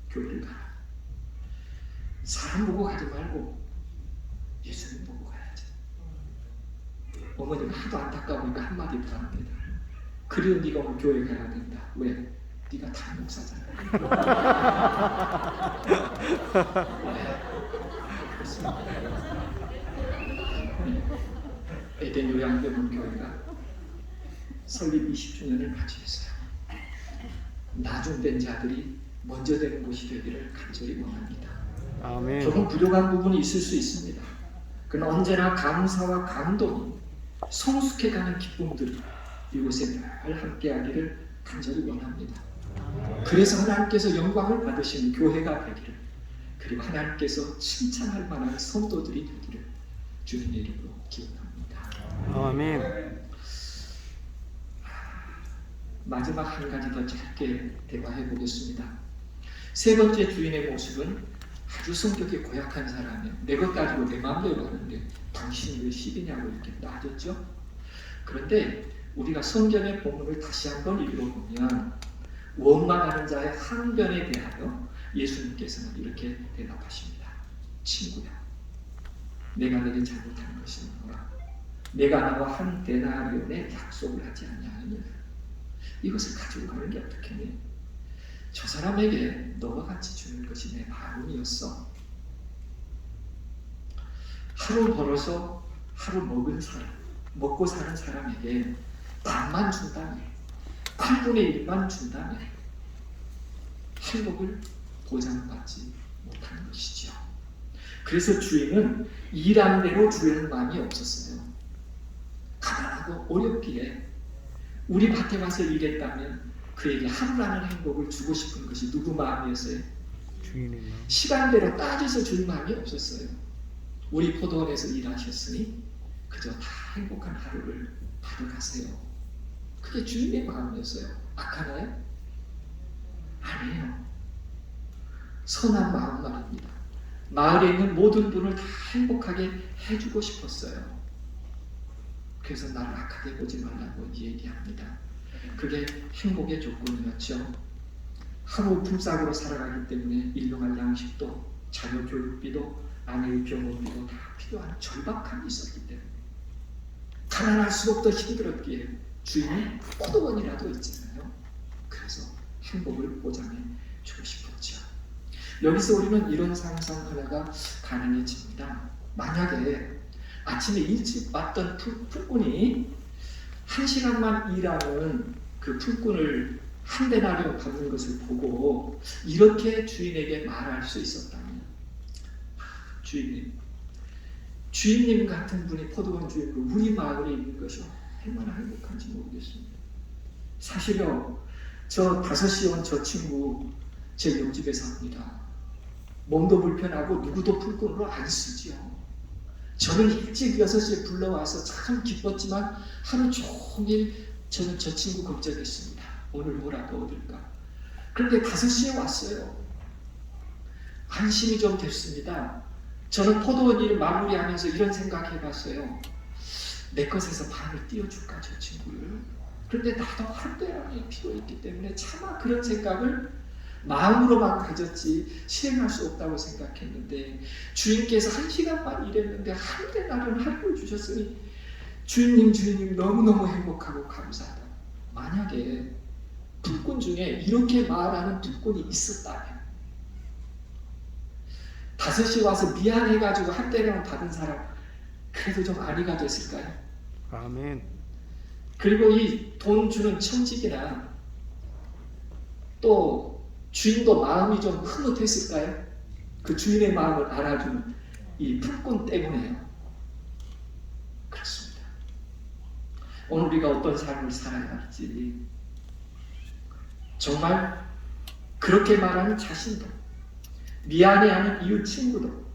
Speaker 1: 교회를 가라. 사람 보고 가지 말고 예수님 보고 가야지. 어머니가 하도 안타까우니까 한마디 더 합니다. 그래도 네가 오늘 교회 가야 된다. 왜? 네가 담 목사잖아. 그렇습니다. 에덴 요양병원 교회가 설립 20주년을 맞이했어요. 나중된 자들이 먼저 되는 곳이 되기를 간절히 원합니다.
Speaker 2: 아멘.
Speaker 1: 조금 부족한 부분이 있을 수 있습니다. 그러나 언제나 감사와 감동이 성숙해가는 기쁨들이 이곳에 늘 함께하기를 간절히 원합니다. 그래서 하나님께서 영광을 받으시는 교회가 되기를, 그리고 하나님께서 칭찬할 만한 성도들이 되기를 주님의 이름으로 기원합니다.
Speaker 2: 아멘.
Speaker 1: 마지막 한 가지 더 짧게 대화해 보겠습니다. 세 번째 주인의 모습은 아주 성격이 고약한 사람이에요. 내 것 가지고 내 마음대로 하는데 당신이 왜 시비냐고 이렇게 따졌죠. 그런데 우리가 성경의 본문을 다시 한번 읽어보면 원망하는 자의 항변에 대하여 예수님께서는 이렇게 대답하십니다. 친구야, 내가 내게 잘못한 것이 뭐라? 내가 나와 한 데나리온의 약속을 하지 아니하느냐? 이것을 가지고 가는 게 어떻겠니? 저 사람에게 너와 같이 주는 것이 내 마음이었어. 하루 벌어서 하루 먹고 사는 사람에게 반만 준다면, 8분의 1만 준다면 행복을 보장받지 못하는 것이죠. 그래서 주인은 일한 대로 주려는 마음이 없었어요. 가난하고 어렵기에 우리 밭에 가서 일했다면 그에게 하루라는 행복을 주고 싶은 것이 누구 마음이었어요?
Speaker 2: 주인의 마음.
Speaker 1: 시간대로 따져서 줄 마음이 없었어요. 우리 포도원에서 일하셨으니 그저 다 행복한 하루를 받아가세요. 그게 주인의 마음이었어요. 악하나요? 아니에요. 선한 마음 말입니다. 마을에 있는 모든 분을 다 행복하게 해주고 싶었어요. 그래서 나를 악하게 보지 말라고 얘기합니다. 그게 행복의 조건이었죠. 하루 품삯으로 살아가기 때문에 일용할 양식도, 자녀 교육비도, 아내의 병원비도 다 필요한 절박함이 있었기 때문에 가난할수록 더 힘들었기에 주인이 포도원이라도 있잖아요. 그래서 행복을 보장해 주고 싶었죠. 여기서 우리는 이런 상상 하나가 가능해집니다. 만약에 아침에 일찍 왔던 풀꾼이 1시간만 일하는 그 풀꾼을 한 데나리온 받는 것을 보고 이렇게 주인에게 말할 수 있었다면, 주인님 같은 분이 포도원 주인으로 우리 마을에 있는 것이 얼마나 행복한지 모르겠습니다. 사실요, 저 5시에 온 저 친구 제 옆집에 삽니다. 몸도 불편하고 누구도 풀꾼으로 안 쓰지요. 저는 일찍 6시에 불러와서 참 기뻤지만 하루 종일 저는 저 친구 걱정했습니다. 오늘 뭐라도 얻을까? 그런데 5시에 왔어요. 안심이 좀 됐습니다. 저는 포도원 일 마무리하면서 이런 생각 해봤어요. 내 것에서 반을 띄워줄까 저 친구를? 그런데 나도 한대랑이 필요했기 때문에 차마 그런 생각을 마음으로만 가졌지 실행할 수 없다고 생각했는데, 주인께서 1시간만 일했는데 한 데나리온 하루를 주셨으니 주인님 너무너무 행복하고 감사하다. 만약에 풀꾼 중에 이렇게 말하는 풀꾼이 있었다면, 5시 와서 미안해가지고 한 데나리온 받은 사람 그래도 좀 안위가 됐을까요?
Speaker 2: 아멘.
Speaker 1: 그리고 이 돈 주는 청직이나 또 주인도 마음이 좀 흐뭇했을까요? 그 주인의 마음을 알아주는 이 풀꾼 때문에요. 그렇습니다. 오늘 우리가 어떤 삶을 살아야 할지, 정말 그렇게 말하는 자신도, 미안해하는 이웃 친구도,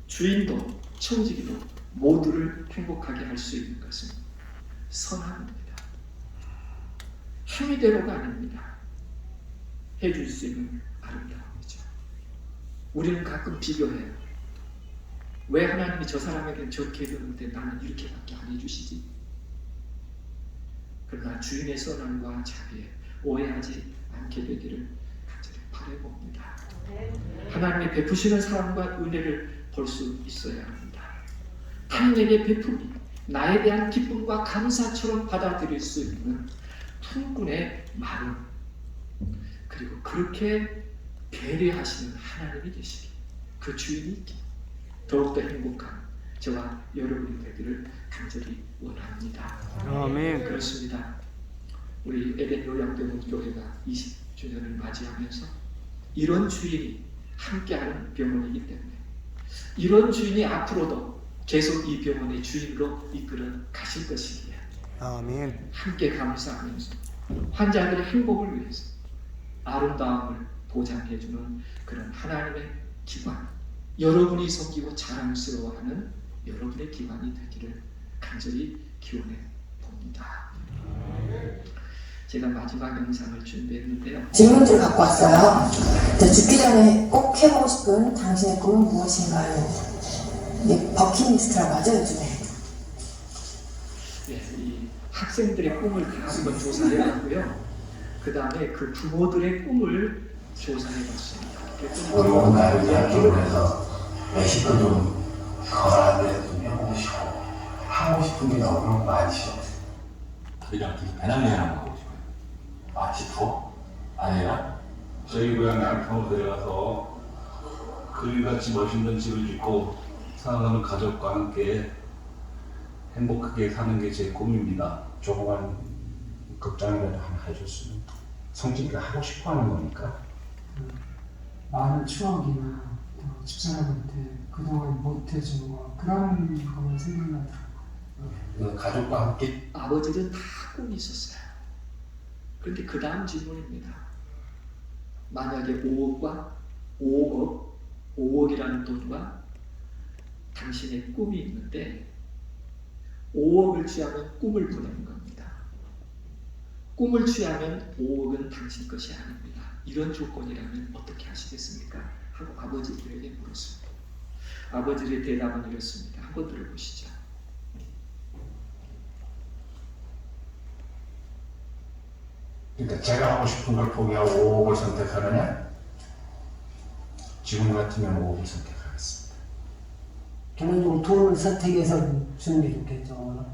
Speaker 1: 주인도, 청지기도 모두를 행복하게 할 수 있는 것은 선함입니다. 행위대로가 아닙니다. 해줄 수 있는 아름다움이죠. 우리는 가끔 비교해요. 왜 하나님이 저 사람에게는 저렇게 해줬는데 나는 이렇게밖에 안 해주시지? 그러나 주인의 선함과 자비에 오해하지 않게 되기를 간절히 바라봅니다. 하나님의 베푸시는 사랑과 은혜를 볼 수 있어야 합니다. 타인에게 베풀이 나에 대한 기쁨과 감사처럼 받아들일 수 있는 품꾼의 마음, 그리고 그렇게 배려하시는 하나님이 계시기, 그 주인이 있기, 더욱더 행복한 저와 여러분이 되기를 간절히 원합니다.
Speaker 2: 아멘.
Speaker 1: 그렇습니다. 우리 에덴 요양병원 교회가 20주년을 맞이하면서 이런 주인이 함께하는 병원이기 때문에 이런 주인이 앞으로도 계속 이 병원의 주인으로 이끌어 가실 것이기에
Speaker 2: 아멘.
Speaker 1: 함께 감사하면서 환자들의 행복을 위해서 아름다움을 보장해주는 그런 하나님의 기관, 여러분이 섬기고 자랑스러워하는 여러분의 기관이 되기를 간절히 기원해 봅니다. 제가 마지막 영상을 준비했는데요.
Speaker 3: 질문지를 갖고 왔어요. 죽기 전에 꼭 해보고 싶은 당신의 꿈은 무엇인가요? 이 버킷리스트라고 하죠, 요즘에.
Speaker 1: 네, 이 학생들의 꿈을 다 한번 조사해봤고요. 그 다음에 그 부모들의 꿈을 조사해봤습니다.
Speaker 4: 우리 온라인 대학교를 해서 내 식구 좀 거라는데 좀 해보고 싶고 하고 싶은 게 너무 많죠.
Speaker 5: 아들이랑 계속 배낭여행 가고 싶어요. 마치포? 아니라
Speaker 6: 저희 고향 양평으로 내려가서 그림같이 멋있는 집을 짓고 사랑하는 가족과 함께 행복하게 사는 게 제 꿈입니다.
Speaker 4: 조그만 극장이라도 하나 해줬으면 성진이가 하고 싶어하는 거니까.
Speaker 7: 많은 추억이나 또 집사람한테 그동안 못해준 거 그런 것만 생각나더라고요.
Speaker 4: 그 가족과 함께
Speaker 1: 아버지도 다 꿈이 있었어요. 그런데 그 다음 질문입니다. 만약에 5억이라는 돈과 당신의 꿈이 있는데 5억을 취하면 꿈을 보내는 겁니다. 꿈을 취하면 5억은 당신 것이 아닙니다. 이런 조건이라면 어떻게 하시겠습니까? 하고 아버지들에게 물었습니다. 아버지의 대답은 이렇습니다. 한번 들어보시죠.
Speaker 4: 그러니까 제가 하고 싶은 걸 포기하고 5억을 선택하느냐? 지금 같으면 5억을 선택하겠습니다.
Speaker 7: 기본적으로 돈을 선택해서 주는 게 좋겠죠.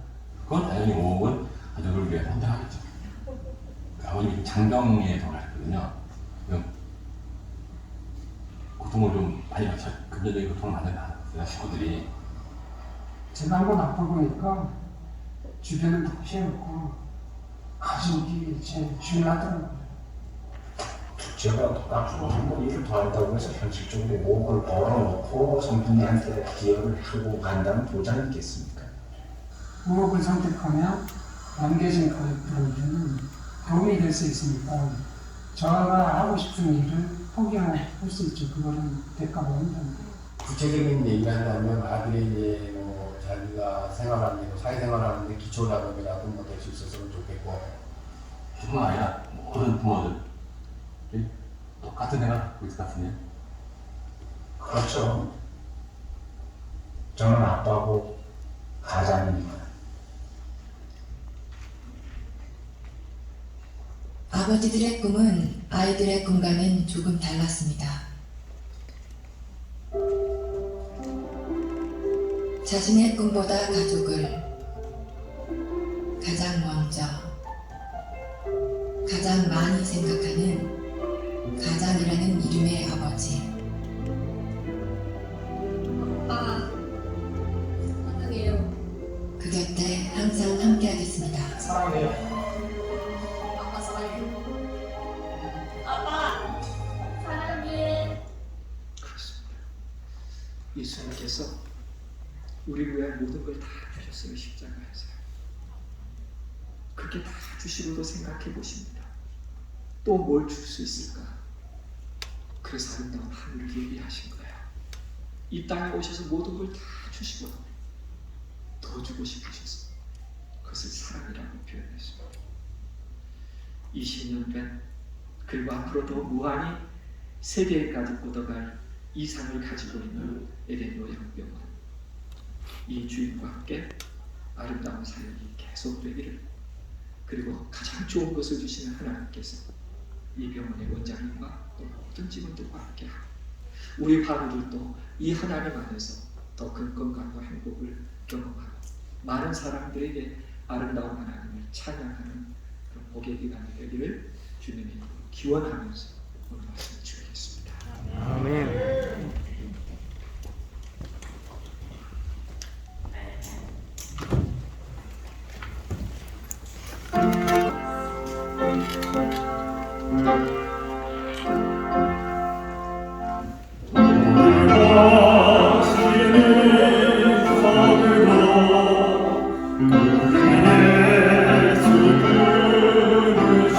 Speaker 5: 그건 당연히 5억은 가족을 위해 선택하겠죠. 아버님이 장병에 돌아가셨거든요. 고통을 좀 많이 받죠. 금전적인 고통을 많이 받았어요, 식구들이.
Speaker 7: 제가 한번 아파 보니까 주변을 다 피해놓고 가족이 제일 중요하더라고요.
Speaker 4: 제가 앞으로 한번 일을 더 한다고 해서 현실적으로 5억을 벌어놓고 성빈이한테 기여를 하고 간다는 보장이 있겠습니까?
Speaker 7: 5억을 선택하면 남겨진 가족들한테는 도움이 될 수 있으니까 저가 하고 싶은 일을 포기할 수 있죠. 그거는 대가가 없는데.
Speaker 4: 구체적인 얘기를 하려면 아들이 이제 뭐 자기가 생활하는 사회생활하는데 기초자금이라도 뭐 될 수 있었으면 좋겠고.
Speaker 5: 뿐만 아니라 모든 부모들 똑같은 생각 갖고 있을 것 같은데요.
Speaker 4: 그렇죠. 저는 아빠고 가장입니다.
Speaker 3: 아버지들의 꿈은 아이들의 꿈과는 조금 달랐습니다. 자신의 꿈보다 가족을 가장 먼저, 가장 많이 생각하는 가장이라는 이름의 아버지.
Speaker 8: 아빠, 사랑해요.
Speaker 3: 그 곁에 항상 함께하겠습니다.
Speaker 4: 사랑해요.
Speaker 8: 아빠 사랑해. 아빠, 사랑해.
Speaker 1: 그렇습니다. 예수님께서 우리 위해 모든 걸 다 주셨어요. 십자가에서. 그렇게 다 주시고도 생각해 보십니다. 또 뭘 줄 수 있을까? 그래서 아름다운 하늘을 예비하신 거예요. 이 땅에 오셔서 모든 걸 다 주시고 더 주고 싶으셔서 그것을 사랑이라고 표현했습니다. 20년 된 그리고 앞으로도 무한히 세계까지 뻗어갈 이상을 가지고 있는 에덴 요양병원, 이 주인과 함께 아름다운 사역이 계속되기를, 그리고 가장 좋은 것을 주시는 하나님께서 이 병원의 원장님과 또 모든 직원들과 함께하고 우리 바로들도 이 하나님 안에서 더 큰 건강과 행복을 경험하고 많은 사람들에게 아름다운 하나님을 찬양하는 그런 복의 기간이 되기를 주님의 이름으로 기원하면서 오늘 말씀을 주겠습니다.
Speaker 2: 아멘.
Speaker 6: 그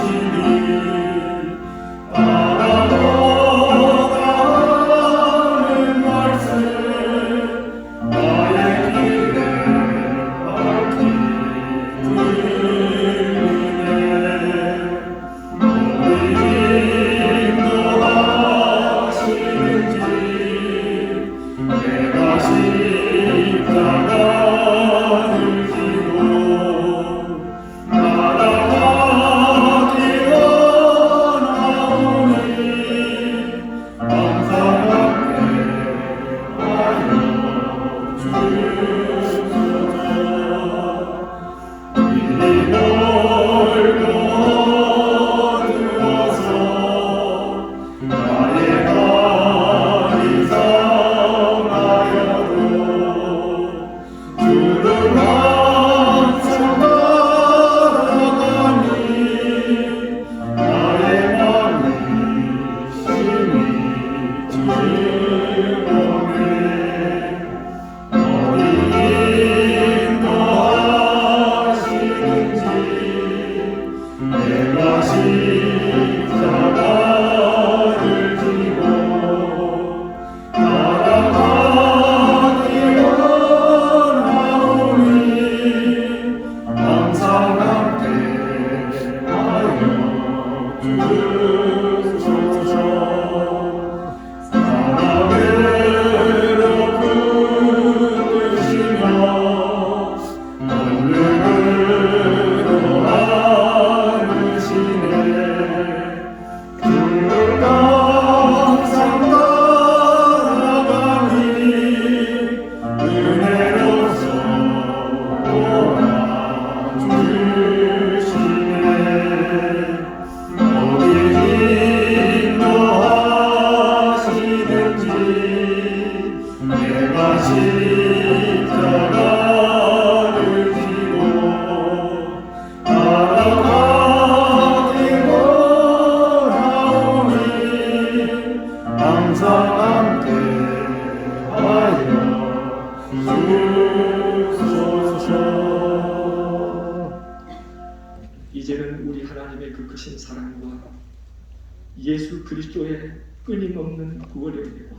Speaker 1: 이제는 우리 하나님의 그 크신 사랑과 예수 그리스도의 끊임없는 구원의 은혜와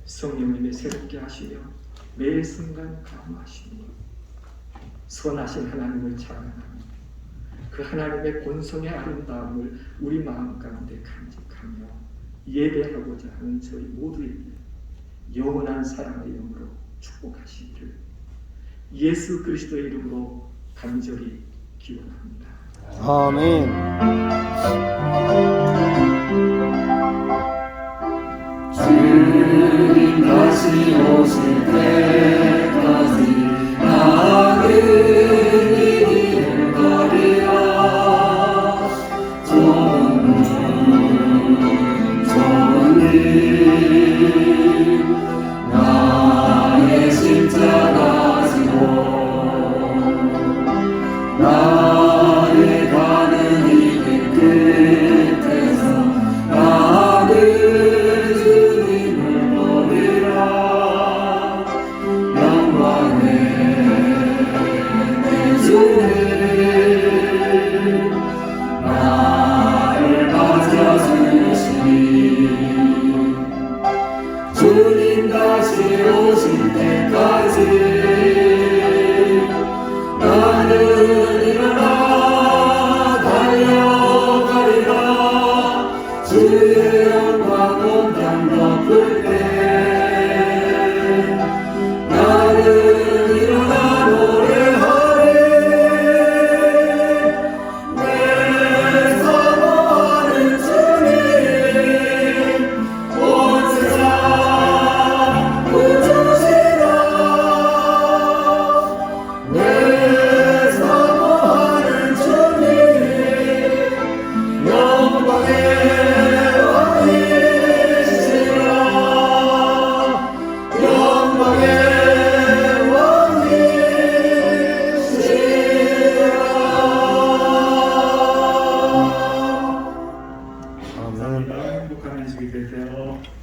Speaker 1: 성령님의 새롭게 하시며 매 순간 감화하시며 선하신 하나님을 찬양하며 그 하나님의 본성의 아름다움을 우리 마음 가운데 간직하며 예배하고자 하는 저희 모두에게 영원한 사랑의 영으로 축복하시기를 예수 그리스도의 이름으로 간절히 기원합니다.
Speaker 2: 아멘.
Speaker 9: 주님 다시 오실 때